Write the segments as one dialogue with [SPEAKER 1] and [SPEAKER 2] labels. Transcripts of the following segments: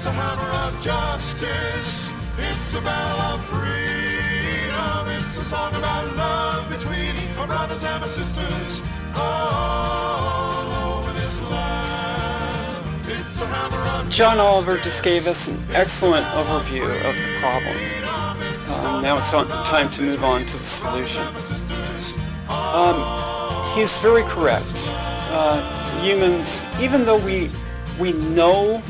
[SPEAKER 1] It's a hammer of justice. It's a bell of freedom. It's a song about love between our brothers and our sisters all over this land. It's a hammer of
[SPEAKER 2] John Oliver just gave us an excellent overview of the problem. Now it's time to move on to the solution. He's very correct. Humans, even though we know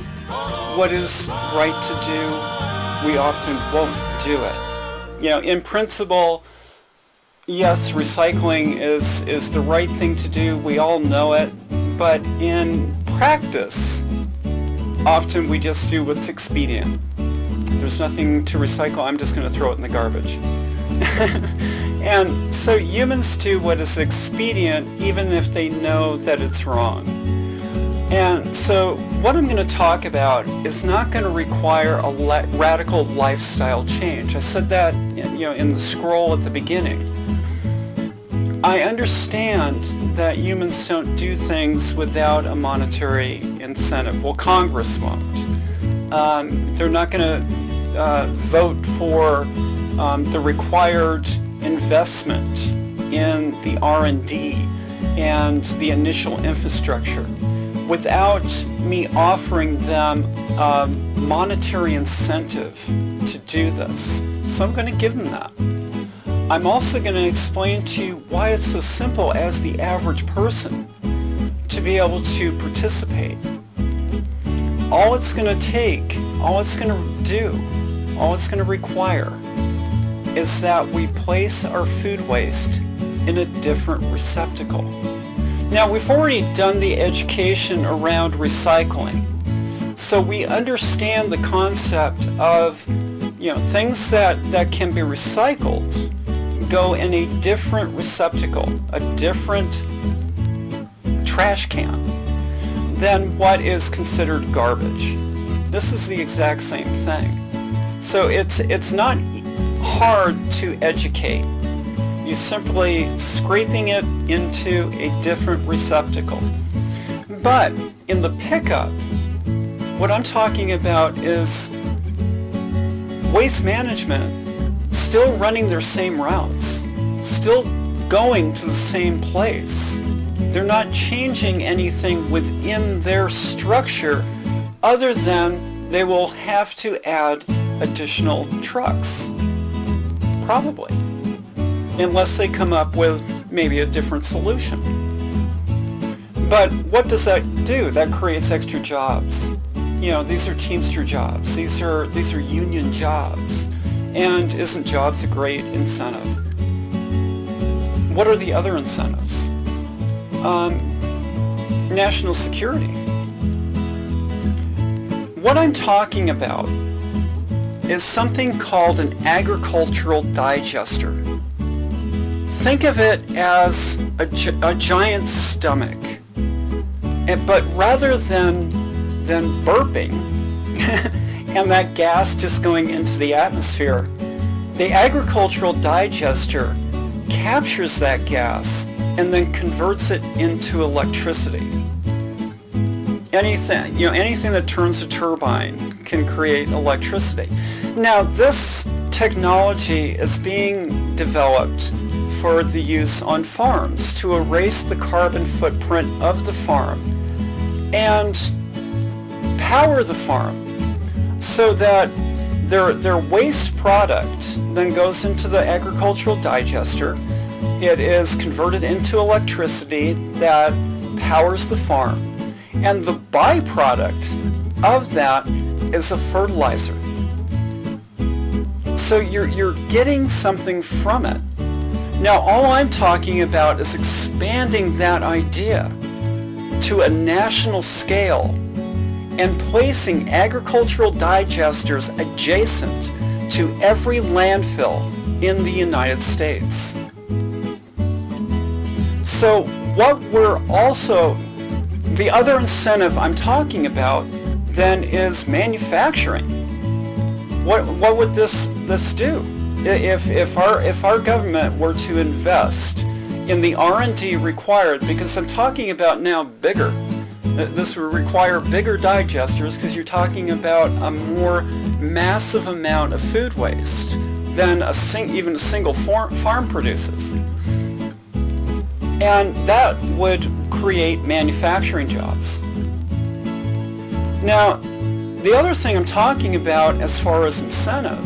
[SPEAKER 2] what is right to do, we often won't do it. You know, in principle, yes, recycling is the right thing to do. We all know it. But in practice, often we just do what's expedient. There's nothing to recycle, I'm just going to throw it in the garbage. And so humans do what is expedient even if they know that it's wrong. And so what I'm going to talk about is not going to require a radical lifestyle change. I said that in the scroll at the beginning. I understand that humans don't do things without a monetary incentive. Well, Congress won't. They're not going to vote for the required investment in the R&D and the initial infrastructure without me offering them a monetary incentive to do this. So I'm going to give them that. I'm also going to explain to you why it's so simple as the average person to be able to participate. All it's going to take, all it's going to do, all it's going to require is that we place our food waste in a different receptacle. Now, we've already done the education around recycling, so we understand the concept of things that can be recycled go in a different receptacle, a different trash can than what is considered garbage. This is the exact same thing. So it's not hard to educate. You simply scraping it into a different receptacle. But in the pickup, what I'm talking about is waste management still running their same routes, still going to the same place. They're not changing anything within their structure other than they will have to add additional trucks. Probably. Unless they come up with maybe a different solution. But what does that do? That creates extra jobs. These are Teamster jobs. These are union jobs. And isn't jobs a great incentive? What are the other incentives? National security. What I'm talking about is something called an agricultural digester. Think of it as a giant stomach, but rather than burping and that gas just going into the atmosphere, the agricultural digester captures that gas and then converts it into electricity. Anything that turns a turbine can create electricity. Now, this technology is being developed for the use on farms to erase the carbon footprint of the farm and power the farm so that their waste product then goes into the agricultural digester. It is converted into electricity that powers the farm, and the byproduct of that is a fertilizer. So you're getting something from it. Now, all I'm talking about is expanding that idea to a national scale and placing agricultural digesters adjacent to every landfill in the United States. So the other incentive I'm talking about then is manufacturing. What would this do? If our government were to invest in the R&D required, because I'm talking about now bigger This would require bigger digesters because you're talking about a more massive amount of food waste than even a single farm produces. And that would create manufacturing jobs. Now, the other thing I'm talking about as far as incentive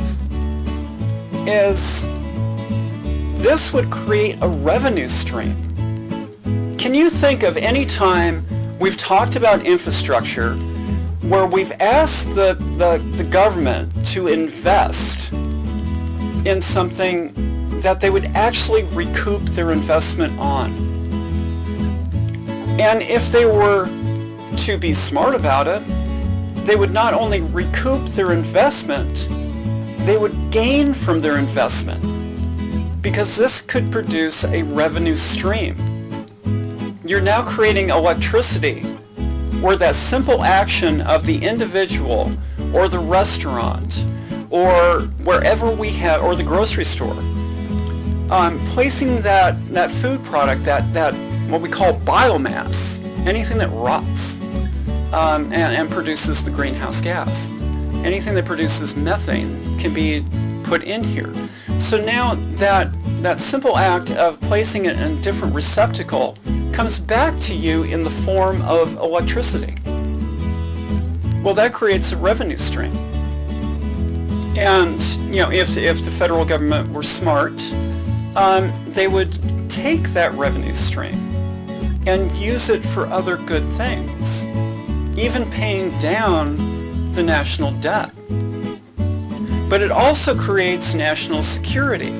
[SPEAKER 2] is this would create a revenue stream. Can you think of any time we've talked about infrastructure where we've asked the government to invest in something that they would actually recoup their investment on? And if they were to be smart about it, they would not only recoup their investment, they would gain from their investment, because this could produce a revenue stream. You're now creating electricity where that simple action of the individual or the restaurant or wherever we have, or the grocery store, placing that food product, that what we call biomass, anything that rots and produces the greenhouse gas, anything that produces methane can be put in here. So now that simple act of placing it in a different receptacle comes back to you in the form of electricity. Well, that creates a revenue stream. And if the federal government were smart, they would take that revenue stream and use it for other good things, even paying down the national debt. But it also creates national security,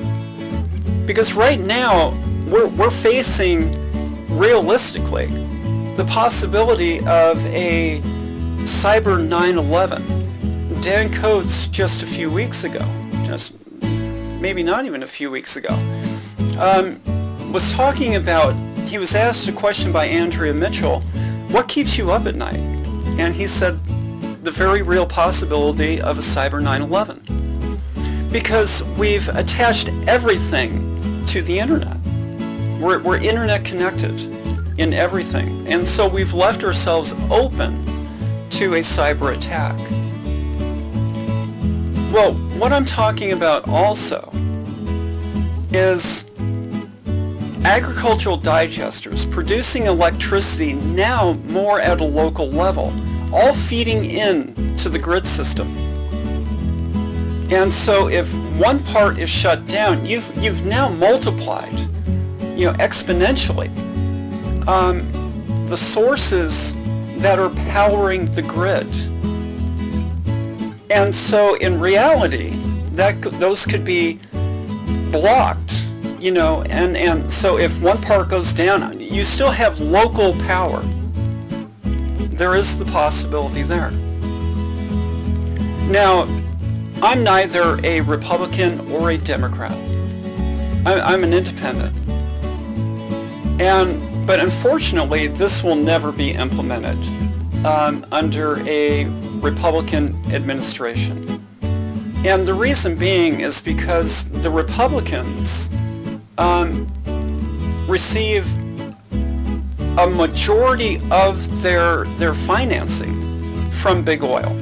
[SPEAKER 2] because right now we're facing realistically the possibility of a cyber 9/11. Dan Coates just a few weeks ago, just maybe not even a few weeks ago, was talking about, he was asked a question by Andrea Mitchell, what keeps you up at night? And he said, the very real possibility of a cyber 9/11. Because we've attached everything to the internet. We're internet connected in everything. And so we've left ourselves open to a cyber attack. Well, what I'm talking about also is agricultural digesters producing electricity now more at a local level, all feeding in to the grid system. And so if one part is shut down, you've now multiplied, exponentially, the sources that are powering the grid. And so in reality, those could be blocked, and so if one part goes down, you still have local power. There is the possibility there. Now, I'm neither a Republican or a Democrat. I'm an independent. But unfortunately, this will never be implemented under a Republican administration. And the reason being is because the Republicans receive a majority of their financing from big oil.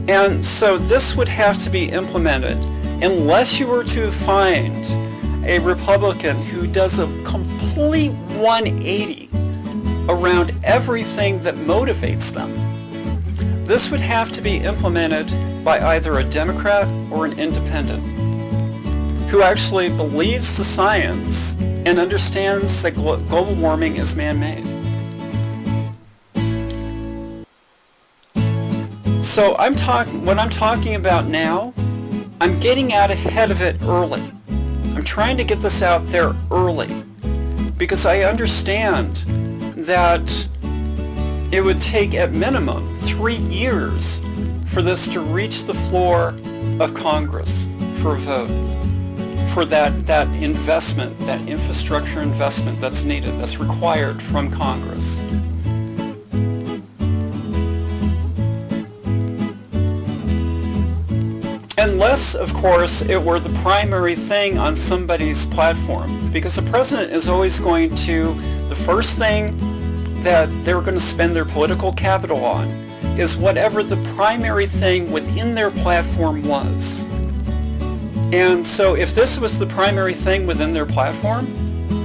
[SPEAKER 2] And so this would have to be implemented unless you were to find a Republican who does a complete 180 around everything that motivates them. This would have to be implemented by either a Democrat or an independent who actually believes the science and understands that global warming is man-made. So what I'm talking about now, I'm getting out ahead of it early. I'm trying to get this out there early because I understand that it would take at minimum 3 years for this to reach the floor of Congress for a vote, for that investment, that infrastructure investment that's needed, that's required from Congress. Unless, of course, it were the primary thing on somebody's platform, because the president is always going to, the first thing that they're going to spend their political capital on is whatever the primary thing within their platform was. And so if this was the primary thing within their platform,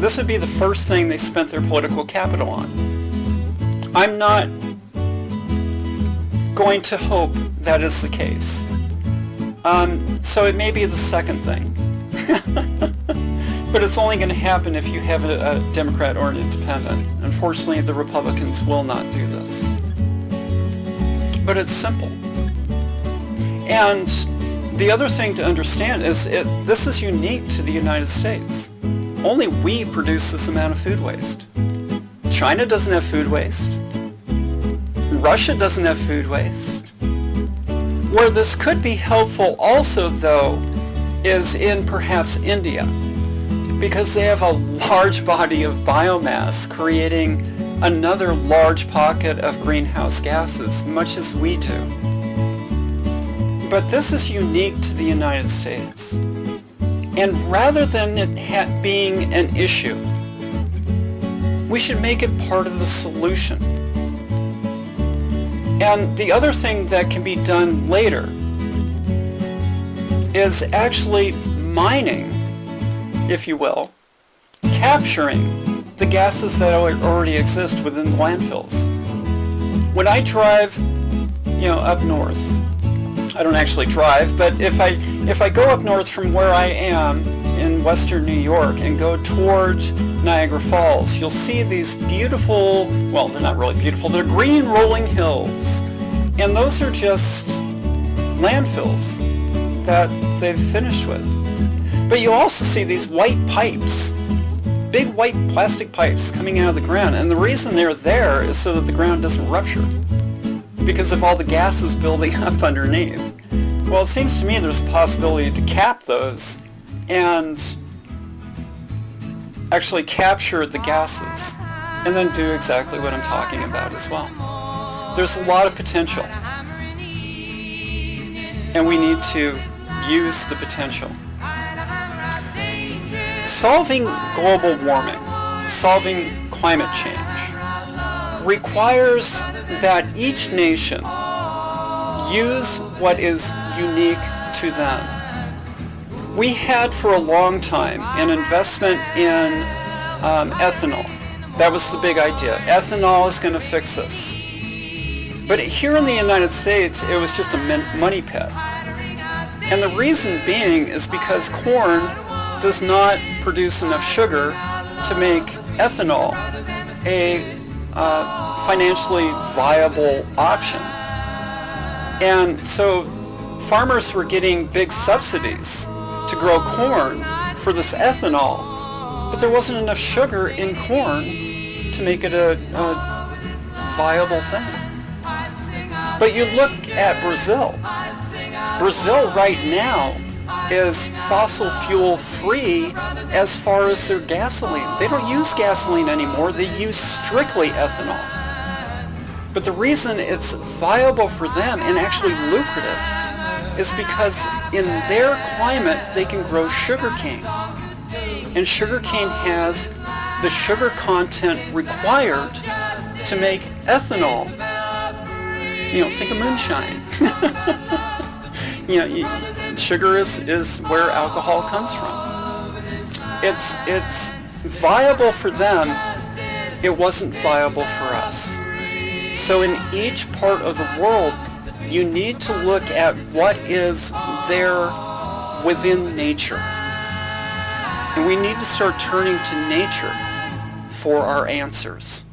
[SPEAKER 2] this would be the first thing they spent their political capital on. I'm not going to hope that is the case. So it may be the second thing. But it's only going to happen if you have a Democrat or an independent. Unfortunately, the Republicans will not do this. But it's simple. And the other thing to understand is this is unique to the United States. Only we produce this amount of food waste. China doesn't have food waste. Russia doesn't have food waste. Where this could be helpful also, though, is in perhaps India, because they have a large body of biomass creating another large pocket of greenhouse gases, much as we do. But this is unique to the United States. And rather than it being an issue, we should make it part of the solution. And the other thing that can be done later is actually mining, if you will, capturing the gases that already exist within the landfills. When I drive, up north, I don't actually drive, but if I go up north from where I am in western New York and go towards Niagara Falls, you'll see these beautiful, well, they're not really beautiful, they're green rolling hills. And those are just landfills that they've finished with. But you also see these white pipes, big white plastic pipes coming out of the ground. And the reason they're there is so that the ground doesn't rupture because of all the gases building up underneath. Well, it seems to me there's a possibility to cap those and actually capture the gases and then do exactly what I'm talking about as well. There's a lot of potential, and we need to use the potential. Solving global warming, solving climate change, requires that each nation use what is unique to them. We had for a long time an investment in ethanol. That was the big idea. Ethanol is going to fix this. But here in the United States, it was just a money pit. And the reason being is because corn does not produce enough sugar to make ethanol a financially viable option. And so farmers were getting big subsidies to grow corn for this ethanol, but there wasn't enough sugar in corn to make it a viable thing. But you look at Brazil. Brazil right now is fossil fuel free as far as their gasoline. They don't use gasoline anymore. They use strictly ethanol. But the reason it's viable for them and actually lucrative is because in their climate they can grow sugarcane. And sugarcane has the sugar content required to make ethanol. Think of moonshine. Sugar is where alcohol comes from. It's viable for them. It wasn't viable for us. So in each part of the world, you need to look at what is there within nature. And we need to start turning to nature for our answers.